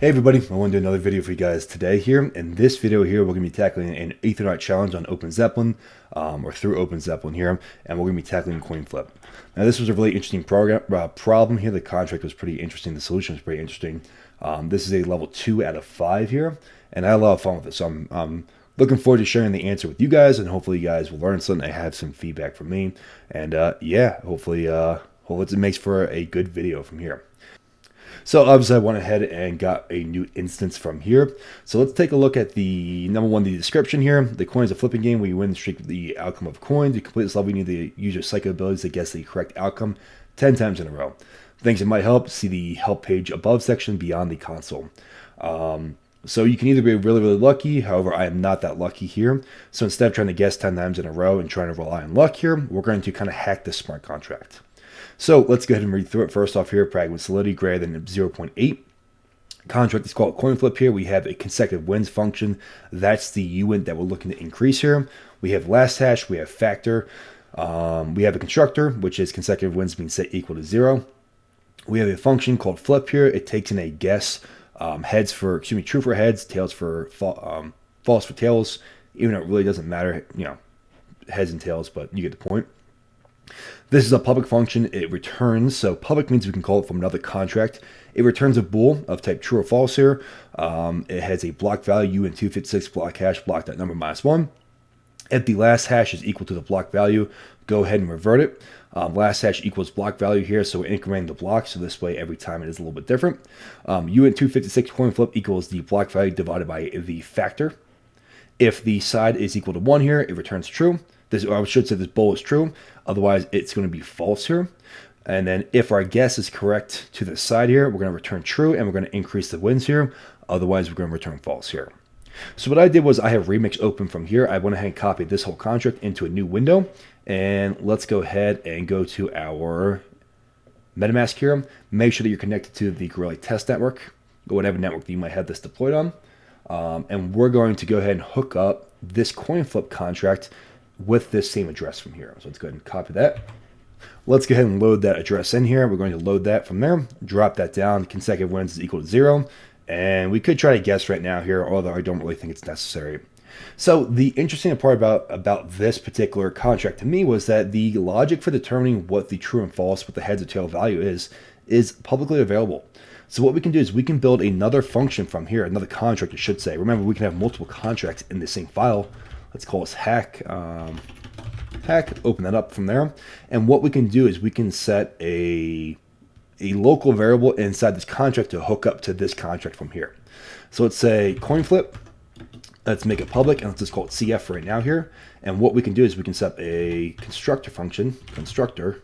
Hey everybody, I want to do another video for you guys today here. In this video here, we're going to be tackling an Ethernaut challenge on OpenZepplin, or through OpenZepplin here, and we're going to be tackling CoinFlip. Now this was a really interesting problem here. The contract was pretty interesting. The solution was pretty interesting. This is a level 2 out of 5 here, and I had a lot of fun with it. So I'm looking forward to sharing the answer with you guys, and hopefully you guys will learn something. I have some feedback from me, and yeah, hopefully it makes for a good video from here. So obviously I went ahead and got a new instance from here. So let's take a look at the number one, the description here. The coin is a flipping game where you win the streak with the outcome of coin. To complete this level, you need to use your psychic abilities to guess the correct outcome 10 times in a row. Things that might help, see the help page above section beyond the console. So you can either be really, really lucky. However, I am not that lucky here. So instead of trying to guess 10 times in a row and trying to rely on luck here, we're going to kind of hack this smart contract. So let's go ahead and read through it. First off here, pragma solidity greater than 0.8. Contract is called CoinFlip here. We have a consecutive wins function. That's the UINT that we're looking to increase here. We have last hash. We have factor. We have a constructor, which is consecutive wins being set equal to 0. We have a function called flip here. It takes in a guess. True for heads, tails for false for tails. Even though it really doesn't matter, heads and tails, but you get the point. This is a public function. It returns, so public means we can call it from another contract. It returns a bool of type true or false here. It has a block value in 256 block hash, block that number -1. If the last hash is equal to the block value, go ahead and revert it. Last hash equals block value here, so we're incrementing the block, so this way every time it is a little bit different. UINT 256 coin flip equals the block value divided by the factor. If the side is equal to 1 here, it returns true. I should say this bool is true, otherwise it's going to be false here. And then if our guess is correct to the side here, we're going to return true, and we're going to increase the wins here, otherwise we're going to return false here. So what I did was I have Remix open from here. I went ahead and copied this whole contract into a new window, and let's go ahead and go to our MetaMask here. Make sure that you're connected to the Gorilla test network, or whatever network that you might have this deployed on. And we're going to go ahead and hook up this CoinFlip contract with this same address from here. So let's go ahead and copy that. Let's go ahead and load that address in here. We're going to load that from there, drop that down. Consecutive wins is equal to 0. And we could try to guess right now here, although I don't really think it's necessary. So the interesting part about this particular contract to me was that the logic for determining what the true and false, what the heads or tail value is publicly available. So what we can do is we can build another function from here, another contract, I should say. Remember, we can have multiple contracts in the same file. Let's call this hack. Open that up from there. And what we can do is we can set a local variable inside this contract to hook up to this contract from here. So let's say CoinFlip. Let's make it public, and let's just call it CF right now here. And what we can do is we can set up a constructor function, constructor,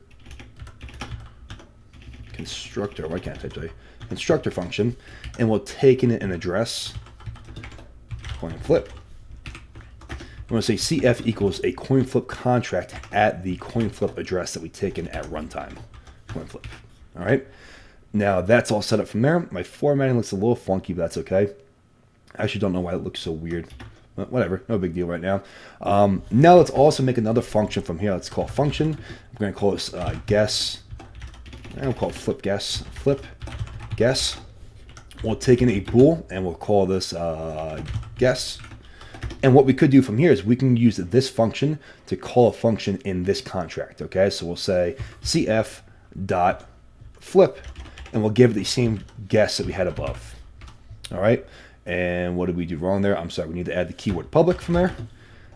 why can't I say constructor function, and we'll take in an address, CoinFlip. We're going to say CF equals a CoinFlip contract at the CoinFlip address that we take in at runtime. CoinFlip. All right. Now that's all set up from there. My formatting looks a little funky, but that's okay. I actually don't know why it looks so weird. But whatever, no big deal right now. Now let's also make another function from here. Let's call it function. We're going to call this guess. We'll call it flip guess. Flip guess. We'll take in a bool and we'll call this guess. And what we could do from here is we can use this function to call a function in this contract. Okay, so we'll say CF dot flip, and we'll give the same guess that we had above. All right, and what did we do wrong there? I'm sorry, we need to add the keyword public from there.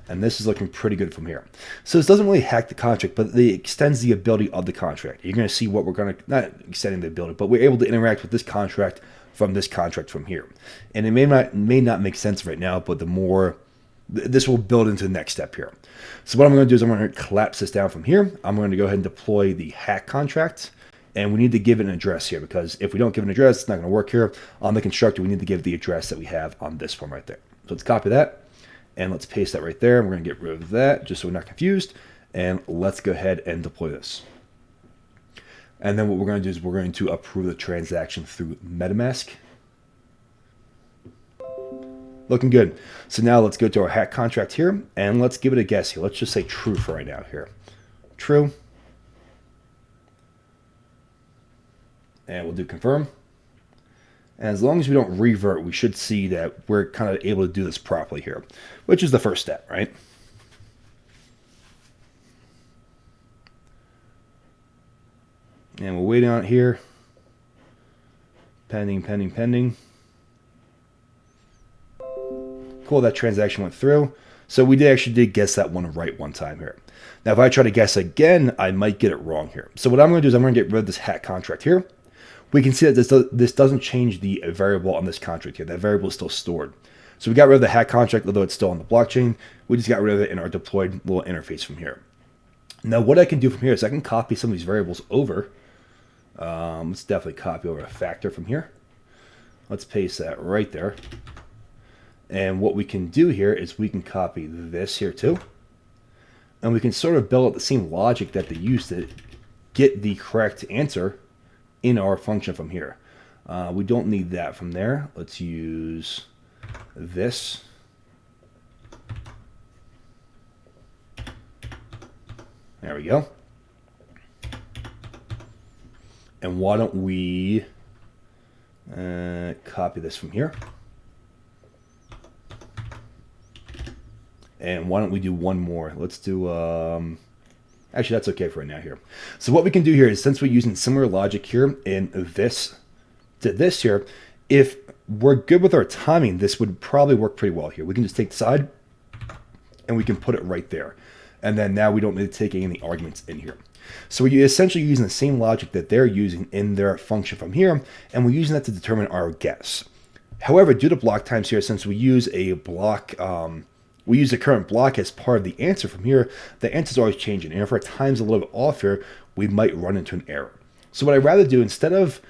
And this is looking pretty good from here. So this doesn't really hack the contract, but it extends the ability of the contract. You're going to see what we're going to, not extending the ability, but we're able to interact with this contract from this contract from here. And it may not make sense right now, but the more, this will build into the next step here. So what I'm going to do is I'm going to collapse this down from here. I'm going to go ahead and deploy the hack contract. And we need to give it an address here, because if we don't give an address, it's not going to work here. On the constructor, we need to give the address that we have on this one right there. So let's copy that. And let's paste that right there. And we're going to get rid of that just so we're not confused. And let's go ahead and deploy this. And then what we're going to do is we're going to approve the transaction through MetaMask. Looking good. So now let's go to our hack contract here. And let's give it a guess here. Let's just say true for right now here. True. And we'll do confirm. And as long as we don't revert, we should see that we're kind of able to do this properly here, which is the first step, right? And we'll wait on it here. Pending, pending, pending. Cool, that transaction went through. So we actually did guess that one right one time here. Now, if I try to guess again, I might get it wrong here. So what I'm going to do is I'm going to get rid of this hat contract here. We can see that this doesn't change the variable on this contract here. That variable is still stored. So we got rid of the hat contract, although it's still on the blockchain. We just got rid of it in our deployed little interface from here. Now, what I can do from here is I can copy some of these variables over. Let's definitely copy over a factor from here. Let's paste that right there. And what we can do here is we can copy this here too. And we can sort of build up the same logic that they used to get the correct answer in our function from here. We don't need that from there. Let's use this. There we go. And why don't we copy this from here? And why don't we do one more? Let's do, actually that's okay for right now here. So what we can do here is, since we're using similar logic here in this to this here, if we're good with our timing, this would probably work pretty well here. We can just take the side and we can put it right there. And then now we don't need to take any arguments in here. So we're essentially using the same logic that they're using in their function from here, and we're using that to determine our guess. However, due to block times here, since we use a block, we use the current block as part of the answer from here, the answer is always changing. And if our time's a little bit off here, we might run into an error. So what I'd rather do, instead of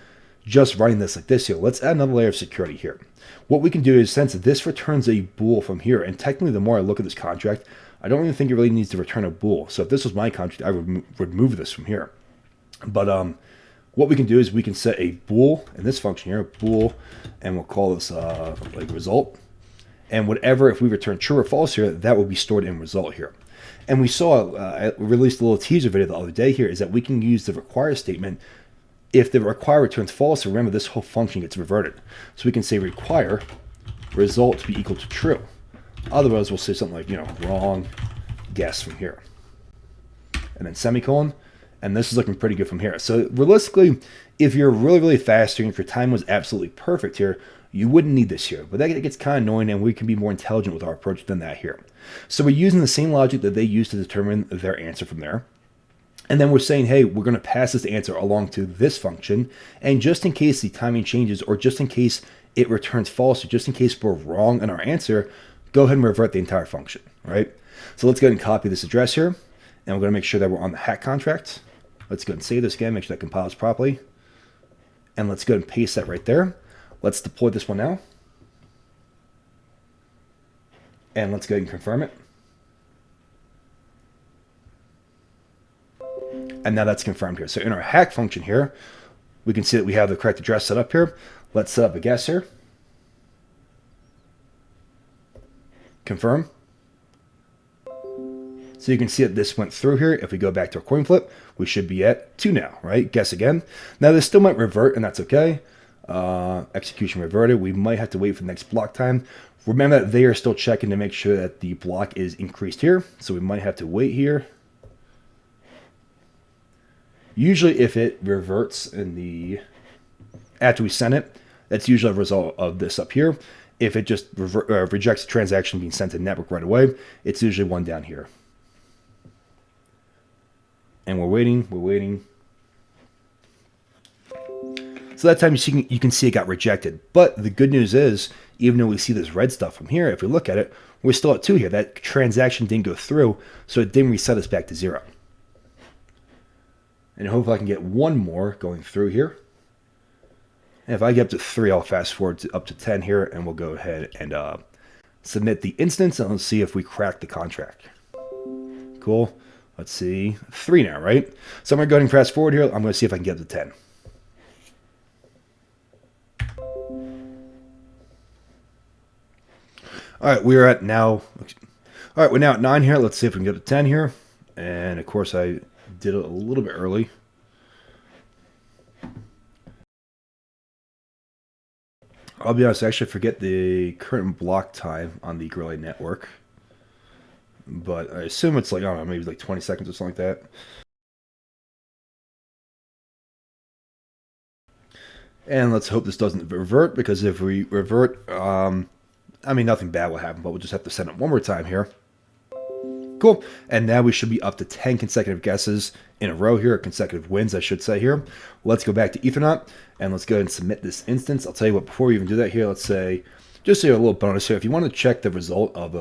just running this like this here, let's add another layer of security here. What we can do is, since this returns a bool from here, and technically the more I look at this contract, I don't even think it really needs to return a bool. So if this was my contract, I would remove this from here. But what we can do is we can set a bool in this function here, bool, and we'll call this like result. And whatever, if we return true or false here, that will be stored in result here. And we saw, I released a little teaser video the other day here, is that we can use the require statement. If the require returns false, remember this whole function gets reverted. So we can say require result to be equal to true. Otherwise, we'll say something like, wrong guess from here. And then semicolon. And this is looking pretty good from here. So realistically, if you're really, really fast here, and if your time was absolutely perfect here, you wouldn't need this here. But that gets kind of annoying, and we can be more intelligent with our approach than that here. So we're using the same logic that they use to determine their answer from there. And then we're saying, hey, we're going to pass this answer along to this function. And just in case the timing changes, or just in case it returns false, or just in case we're wrong in our answer, go ahead and revert the entire function, right? So let's go ahead and copy this address here. And we're going to make sure that we're on the hat contract. Let's go ahead and save this again, make sure that compiles properly. And let's go ahead and paste that right there. Let's deploy this one now. And let's go ahead and confirm it. And now that's confirmed here. So in our hack function here, we can see that we have the correct address set up here. Let's set up a guess here. Confirm. So you can see that this went through here. If we go back to our CoinFlip, we should be at 2 now, right? Guess again. Now this still might revert, and that's okay. Execution reverted. We might have to wait for the next block time. Remember that they are still checking to make sure that the block is increased here. So we might have to wait here. Usually if it reverts in the, after we send it, that's usually a result of this up here. If it just rejects the transaction being sent to network right away, it's usually one down here. And we're waiting, we're waiting. So that time you can see it got rejected. But the good news is, even though we see this red stuff from here, if we look at it, we're still at 2 here. That transaction didn't go through, so it didn't reset us back to 0. And hopefully I can get one more going through here. And if I get up to 3, I'll fast forward to up to 10 here, and we'll go ahead and submit the instance, and let's see if we crack the contract. Cool. Let's see. 3 now, right? So I'm going to go ahead and fast forward here. I'm going to see if I can get up to 10. All right, we're at now. All right, we're now at 9 here. Let's see if we can get to 10 here. And of course, I did it a little bit early. I'll be honest, I actually forget the current block time on the Gorilla network, but I assume it's like, I don't know, maybe like 20 seconds or something like that. And let's hope this doesn't revert, because if we revert, I mean, nothing bad will happen, but we'll just have to send it one more time here. Cool. And now we should be up to 10 consecutive guesses in a row here, or consecutive wins, I should say here. Let's go back to Ethernaut, and let's go ahead and submit this instance. I'll tell you what, before we even do that here, let's say, just so you have a little bonus here, if you want to check the result of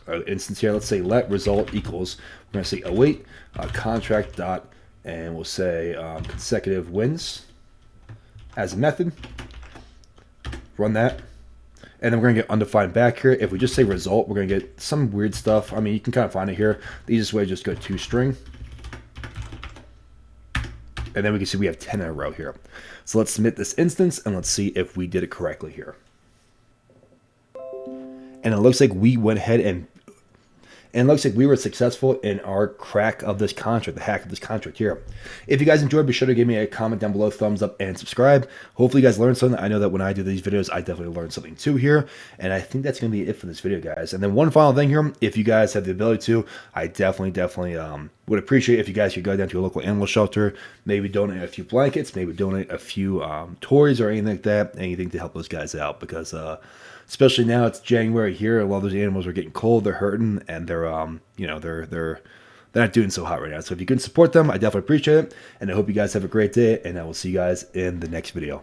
an instance here, let's say let result equals, we're going to say await contract dot, and we'll say consecutive wins as a method. Run that. And then we're going to get undefined back here. If we just say result, we're going to get some weird stuff. I mean, you can kind of find it here. The easiest way is just go to string. And then we can see we have 10 in a row here. So let's submit this instance, and let's see if we did it correctly here. And it looks like we went ahead and it looks like we were successful in our crack of this contract, the hack of this contract here. If you guys enjoyed, be sure to give me a comment down below, thumbs up, and subscribe. Hopefully you guys learned something. I know that when I do these videos, I definitely learn something too here. And I think that's going to be it for this video, guys. And then one final thing here, if you guys have the ability to, I definitely would appreciate if you guys could go down to a local animal shelter, maybe donate a few blankets, maybe donate a few toys or anything like that, anything to help those guys out, because especially now it's January here, a lot of those animals are getting cold, they're hurting, and they're they're not doing so hot right now. So if you can support them, I definitely appreciate it, and I hope you guys have a great day, and I will see you guys in the next video.